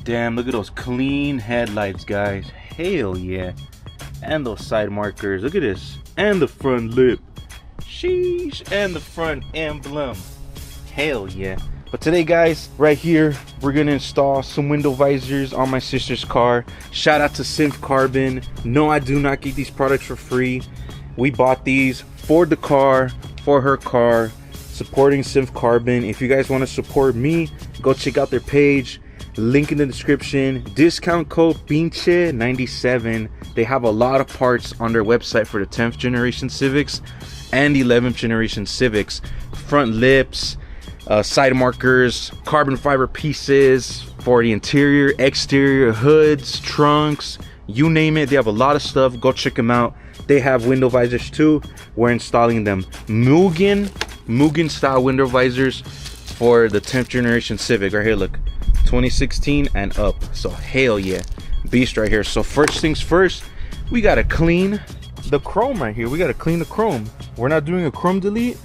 damn, look at those clean headlights, guys. Hell yeah. And those side markers, look at this. And the front lip. Sheesh. And the front emblem. Hell yeah. But today, guys, right here, we're gonna install some window visors on my sister's car. Shout out to Synth Carbon. No, I do not get these products for free. We bought these for the car, for her car, supporting Synth Carbon. If you guys want to support me, go check out their page. Link in the description. Discount code PINCHE97. They have a lot of parts on their website for the 10th generation Civics and 11th generation Civics. Front lips, side markers, carbon fiber pieces for the interior, exterior, hoods, trunks, you name it. They have a lot of stuff. Go check them out. They have window visors too. We're installing them. Mugen style window visors for the 10th generation Civic. Right here, look, 2016 and up. So hell yeah, beast right here. So first things first, we gotta clean the chrome right here. We gotta clean the chrome. We're not doing a chrome delete.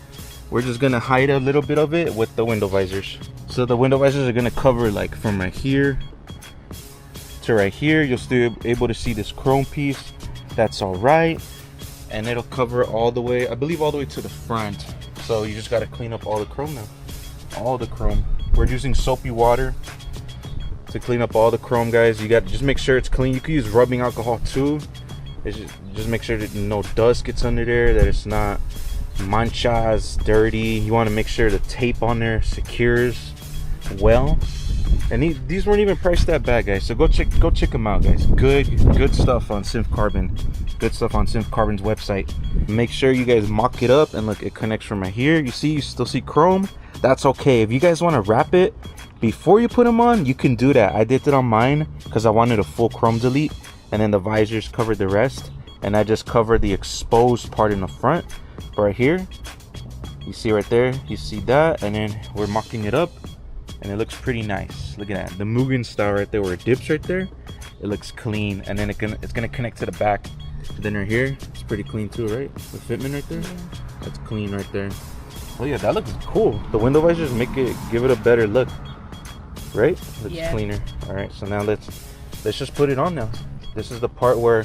We're just gonna hide a little bit of it with the window visors. So the window visors are gonna cover like from right here to right here. You'll still be able to see this chrome piece. That's all right. And it'll cover all the way, I believe all the way to the front. So you just gotta clean up all the chrome now. All the chrome. We're using soapy water to clean up all the chrome, guys. You got to just make sure it's clean. You can use rubbing alcohol too. It's just make sure that no dust gets under there, that it's not manchas, dirty. You want to make sure the tape on there secures well. And these weren't even priced that bad, guys. So go check them out, guys. Good stuff on Synth Carbon. Good stuff on Synth Carbon's website. Make sure you guys mock it up, and look, it connects from right here. You still see chrome. That's okay. If you guys want to wrap it before you put them on, you can do that. I did it on mine because I wanted a full chrome delete, and then the visors covered the rest, and I just covered the exposed part in the front. But right here, you see right there, you see that, and then we're mocking it up, and it looks pretty nice. Look at that, the Mugen style right there where it dips right there. It looks clean, and then it's gonna connect to the back. Then right here, it's pretty clean too, right? The fitment right there, yeah. That's clean right there. Oh yeah, that looks cool. The window visors give it a better look, right? Looks cleaner. All right, so now let's just put it on now. This is the part where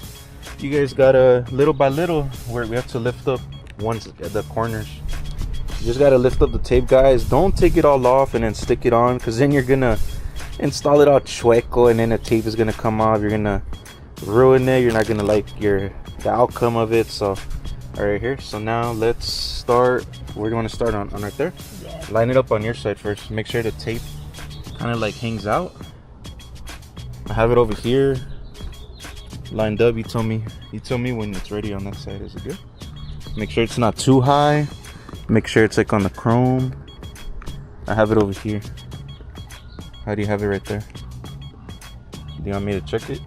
you guys gotta little by little, where we have to lift up ones at the corners. You just gotta lift up the tape, guys. Don't take it all off and then stick it on, because then you're gonna install it all chueco, and then the tape is gonna come off. You're gonna ruin it. You're not gonna like the outcome of it. So right here. So now let's start. Where do you want to start on right there? Yeah. Line it up on your side first. Make sure the tape kind of like hangs out. I have it over here lined up. You tell me when it's ready on that side. Is it good? Make sure it's not too high. Make sure it's like on the chrome. I have it over here. How do you have it right there? Do you want me to check it?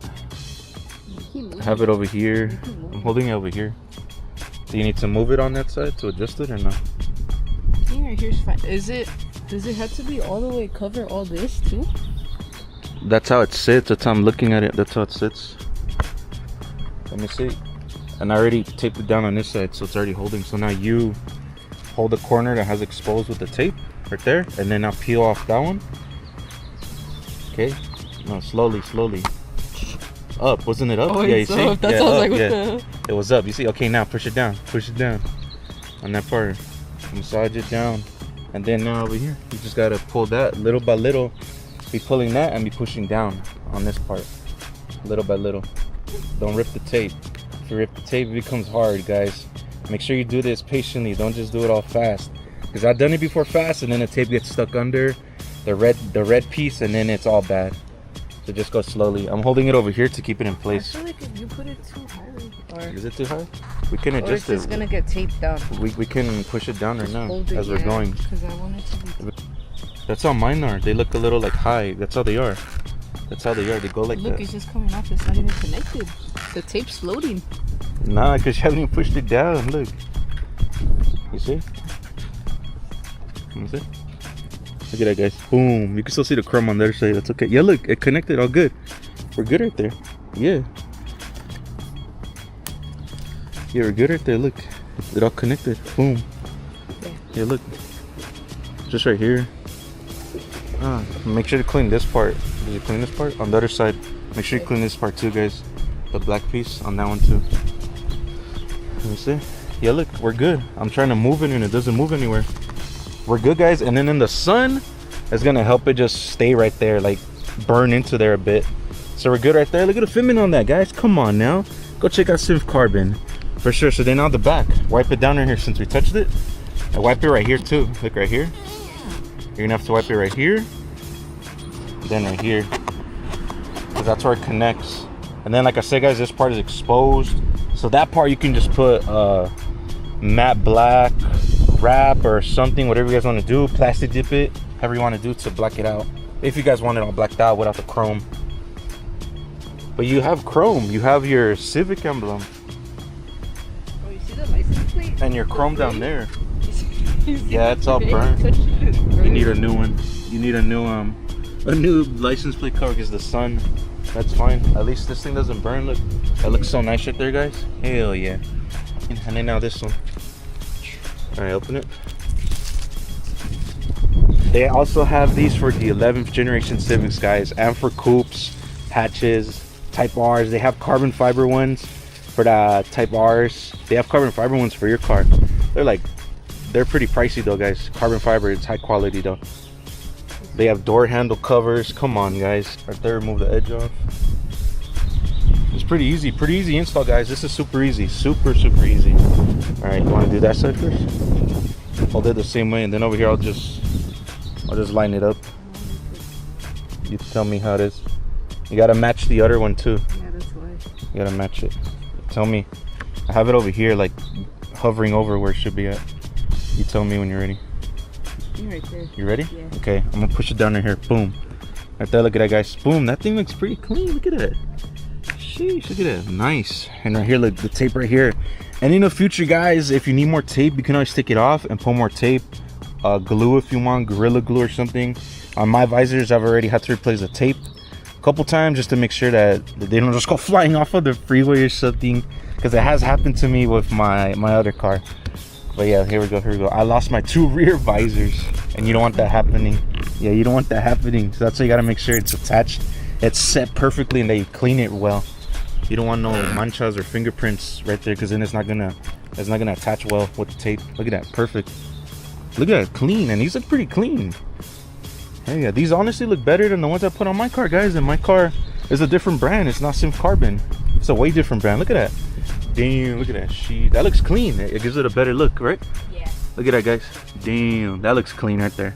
I have it over here. I'm holding it over here. Do you need to move it on that side to adjust it or not? I think right here's fine. Does it have to be all the way cover all this too? That's how it sits. That's how I'm looking at it. That's how it sits. Let me see. And I already taped it down on this side, so it's already holding. So now you hold the corner that has exposed with the tape right there, and then I'll peel off that one. Okay. No, slowly. Up, wasn't it up? Oh, yeah, you see? That sounds like what the... It was up. You see? Okay, now push it down on that part. Massage it down, and then now over here, you just gotta pull that little by little. Be pulling that and be pushing down on this part, little by little. Don't rip the tape. If you rip the tape, it becomes hard, guys. Make sure you do this patiently. Don't just do it all fast, because I've done it before fast, and then the tape gets stuck under the red piece, and then it's all bad. So just go slowly. I'm holding it over here to keep it in place. I feel like if you put it too high, or is it too high? We can adjust it. It's gonna get taped down. We can push it down right now as we're going. Because I want it to be. That's how mine are. They look a little like high. That's how they are. They go like that. Look, it's just coming off. It's not even connected. The tape's floating. Nah, because you haven't even pushed it down. Look. You see? Look at that, guys. Boom. You can still see the chrome on the other side. That's okay. Yeah, look. It connected all good. We're good right there. Yeah. Yeah, we're good right there. Look. It all connected. Boom. Yeah, look. Just right here. Make sure to clean this part. Did you clean this part? On the other side, make sure you clean this part too, guys. The black piece on that one too. Let me see. Yeah, look, we're good. I'm trying to move it and it doesn't move anywhere. We're good, guys. And then in the sun, it's gonna help it just stay right there, like burn into there a bit. So we're good right there. Look at the fitment on that, guys. Come on now. Go check out Civic Carbon for sure. So then on the back, wipe it down right here since we touched it. And wipe it right here too. Look right here. You're gonna have to wipe it right here, then right here, because that's where it connects. And then, like I said, guys, this part is exposed, so that part you can just put matte black wrap or something, whatever you guys want to do. Plastic dip it, however you want to do to black it out. If you guys want it all blacked out without the chrome. But you have chrome. You have your Civic emblem. Oh, you see the license plate? And your chrome down there. Yeah, it's all burnt. You need a new one. You need a new license plate cover because the sun. That's fine. At least this thing doesn't burn. Look, that looks so nice right there, guys. Hell yeah. And then now this one. All right, open it. They also have these for the 11th generation Civics, guys, and for coupes, hatches, Type R's. They have carbon fiber ones for the Type R's. They have carbon fiber ones for your car. They're pretty pricey though, guys. Carbon fiber, it's high quality though. They have door handle covers. Come on, guys. Right there, remove the edge off. It's pretty easy install, guys. This is super easy, super easy. All right, you want to do that side first? Hold it the same way, and then over here I'll just line it up. You tell me how it is. You gotta match the other one too. Yeah, that's why. You gotta match it. Tell me. I have it over here, like hovering over where it should be at. You tell me when you're ready. You're right there. You ready? Yeah. Okay, I'm gonna push it down in here. Boom. Right there, look at that, guys. Boom, that thing looks pretty clean. Look at it. Sheesh, look at it. Nice. And right here, look, the tape right here. And in the future, guys, if you need more tape, you can always take it off and put more tape. Glue if you want, Gorilla Glue or something. On my visors, I've already had to replace the tape a couple times just to make sure that they don't just go flying off of the freeway or something, because it has happened to me with my other car. But yeah, here we go. I lost my 2 rear visors, and you don't want that happening. Yeah, you don't want that happening. So that's why you gotta make sure it's attached, it's set perfectly, and that you clean it well. You don't want no manchas or fingerprints right there, because then it's not gonna attach well with the tape. Look at that, perfect. Look at that, clean, and these look pretty clean. Hey, yeah, these honestly look better than the ones I put on my car, guys. And my car is a different brand. It's not Civic Carbon. It's a way different brand. Look at that. Damn, look at that. That looks clean. It gives it a better look, right? Yeah. Look at that, guys. Damn, that looks clean right there.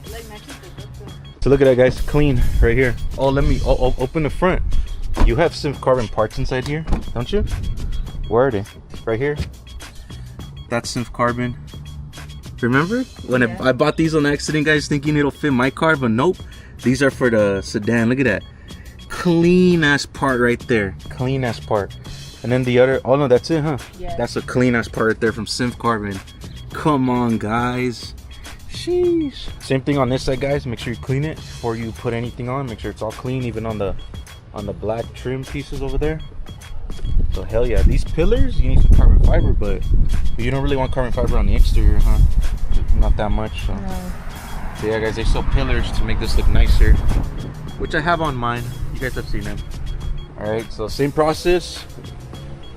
So look at that, guys. Clean right here. Oh, let me open the front. You have Civic Carbon parts inside here, don't you? Where are they? Right here. That's Civic Carbon. Remember when I bought these on accident, guys, thinking it'll fit my car, but nope. These are for the sedan. Look at that. Clean ass part right there. Clean ass part. And then the other, oh no, that's it, huh? Yeah. That's a clean ass part right there from Civic Carbon. Come on, guys. Sheesh. Same thing on this side, guys. Make sure you clean it before you put anything on. Make sure it's all clean, even on the black trim pieces over there. So hell yeah, these pillars, you need some carbon fiber, but you don't really want carbon fiber on the exterior, huh? Not that much. So. No. So yeah, guys, they sell pillars to make this look nicer, which I have on mine. You guys have seen them. All right, so same process.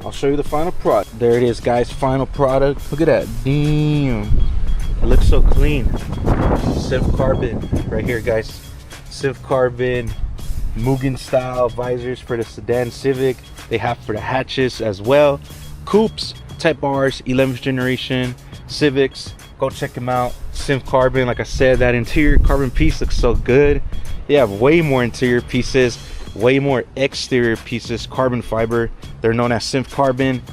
I'll show you the final product. There it is, guys, final product. Look at that. Damn, it looks so clean. Civic Carbon right here, guys. Civic Carbon Mugen style visors for the sedan Civic. They have for the hatches as well. Coupes, Type R's, 11th generation Civics. Go check them out. Civic Carbon, like I said, that interior carbon piece looks so good. They have way more interior pieces, way more exterior pieces, carbon fiber. They're known as Civic Carbon.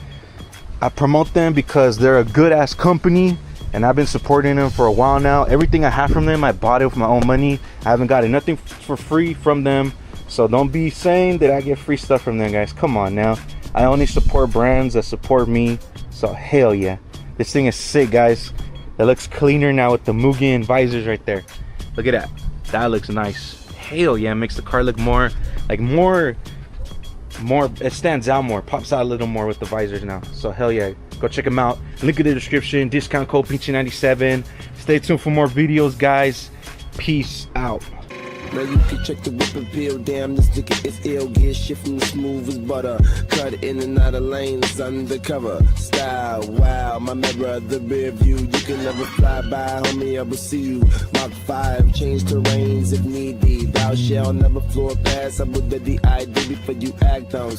I promote them because they're a good ass company, and I've been supporting them for a while now. Everything I have from them, I bought it with my own money. I haven't gotten nothing for free from them. So don't be saying that I get free stuff from them, guys. Come on now. I only support brands that support me. So hell yeah. This thing is sick, guys. It looks cleaner now with the Mugen visors right there. Look at that. That looks nice. Hell yeah, it makes the car look more, like more, it stands out more, pops out a little more with the visors now. So hell yeah, go check them out. Link in the description, discount code Peachy97. Stay tuned for more videos, guys. Peace out. Now you can check the whip and peel. Damn, this nigga is ill. Get shit from the smooth as butter. Cut in and out of lanes undercover. Style, wow, my mirror, the rear view. You can never fly by, homie, I will see you. Mach 5, change terrains if need be. Thou shall never floor pass. I will the ID before you act on.